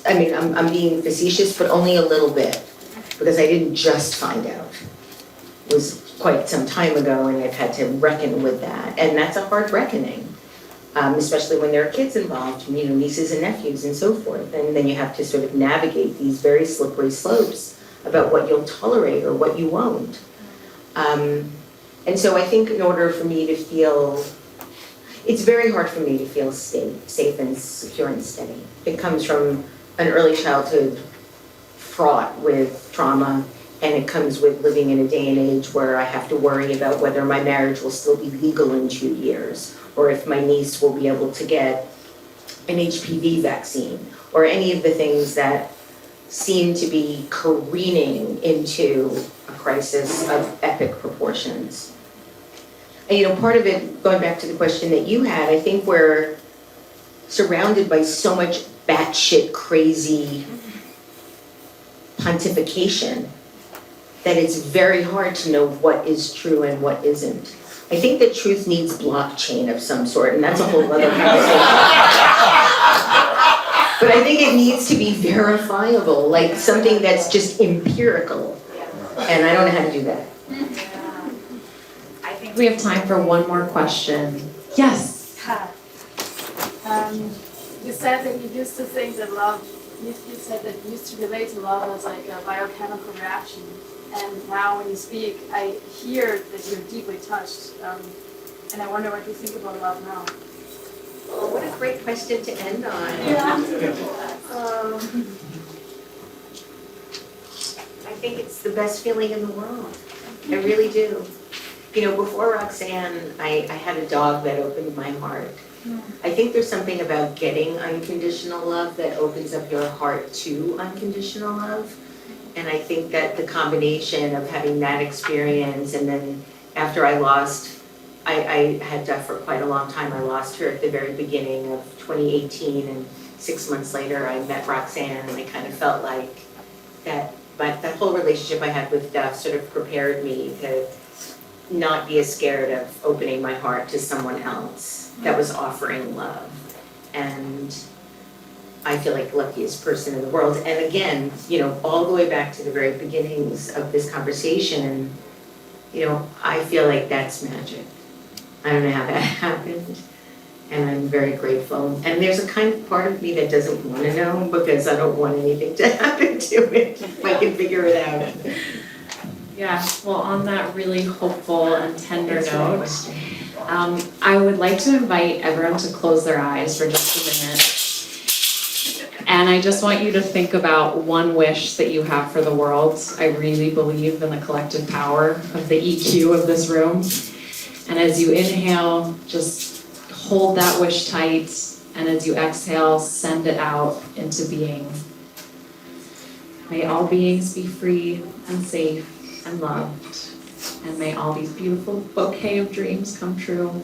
I mean, I'm being facetious, but only a little bit, because I didn't just find out. It was quite some time ago, and I've had to reckon with that, and that's a hard reckoning. Especially when there are kids involved, you know, nieces and nephews and so forth. And then you have to sort of navigate these very slippery slopes about what you'll tolerate or what you won't. And so I think in order for me to feel, it's very hard for me to feel safe and secure and steady. It comes from an early childhood fraught with trauma, and it comes with living in a day and age where I have to worry about whether my marriage will still be legal in 2 years, or if my niece will be able to get an HPV vaccine, or any of the things that seem to be careening into a crisis of epic proportions. And you know, part of it, going back to the question that you had, I think we're surrounded by so much batshit crazy pontification that it's very hard to know what is true and what isn't. I think that truth needs blockchain of some sort, and that's a whole other conversation. But I think it needs to be verifiable, like something that's just empirical. And I don't know how to do that. I think we have time for one more question. Yes. You said that you used to think that love, you said that you used to relate to love as like a biochemical reaction. And now when you speak, I hear that you're deeply touched. And I wonder what you think about love now. Oh, what a great question to end on. Yeah. I think it's the best feeling in the world. I really do. You know, before Roxanne, I had a dog that opened my heart. I think there's something about getting unconditional love that opens up your heart to unconditional love. And I think that the combination of having that experience, and then after I lost, I had Duff for quite a long time. I lost her at the very beginning of 2018, and 6 months later I met Roxanne, and I kind of felt like that whole relationship I had with Duff sort of prepared me to not be as scared of opening my heart to someone else that was offering love. And I feel like the luckiest person in the world. And again, you know, all the way back to the very beginnings of this conversation, you know, I feel like that's magic. I don't know how that happened, and I'm very grateful. And there's a kind of part of me that doesn't want to know, because I don't want anything to happen to it if I can figure it out. Yeah, well, on that really hopeful and tender note, I would like to invite everyone to close their eyes for just a minute. And I just want you to think about one wish that you have for the world. I really believe in the collective power of the EQ of this room. And as you inhale, just hold that wish tight. And as you exhale, send it out into being. May all beings be free and safe and loved. And may all these beautiful bouquet of dreams come true.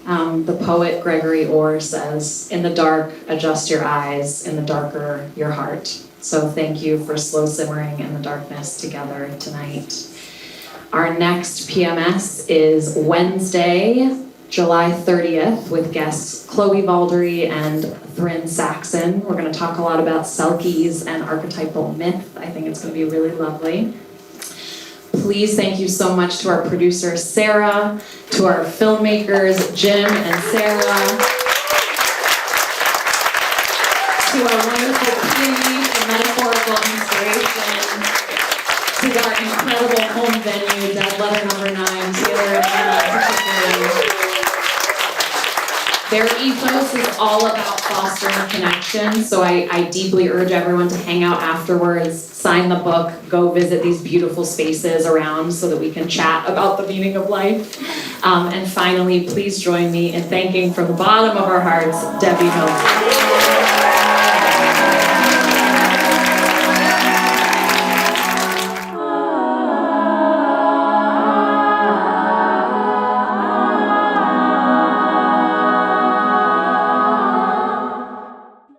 The poet Gregory Orr says, in the dark, adjust your eyes, in the darker, your heart. So thank you for slow simmering in the darkness together tonight. Our next PMS is Wednesday, July 30th, with guests Chloe Valdery and Thrin Saxon. We're going to talk a lot about selkies and archetypal myth. I think it's going to be really lovely. Please thank you so much to our producer, Sarah, to our filmmakers, Jim and Sarah, to our wonderful Peony for metaphorical inspiration, to our incredible home venue, Dead Letter Number 9, Taylor and Anna particularly. Their ethos is all about fostering connection, so I deeply urge everyone to hang out afterwards, sign the book, go visit these beautiful spaces around so that we can chat about the meaning of life. And finally, please join me in thanking from the bottom of our hearts, Debbie Millman.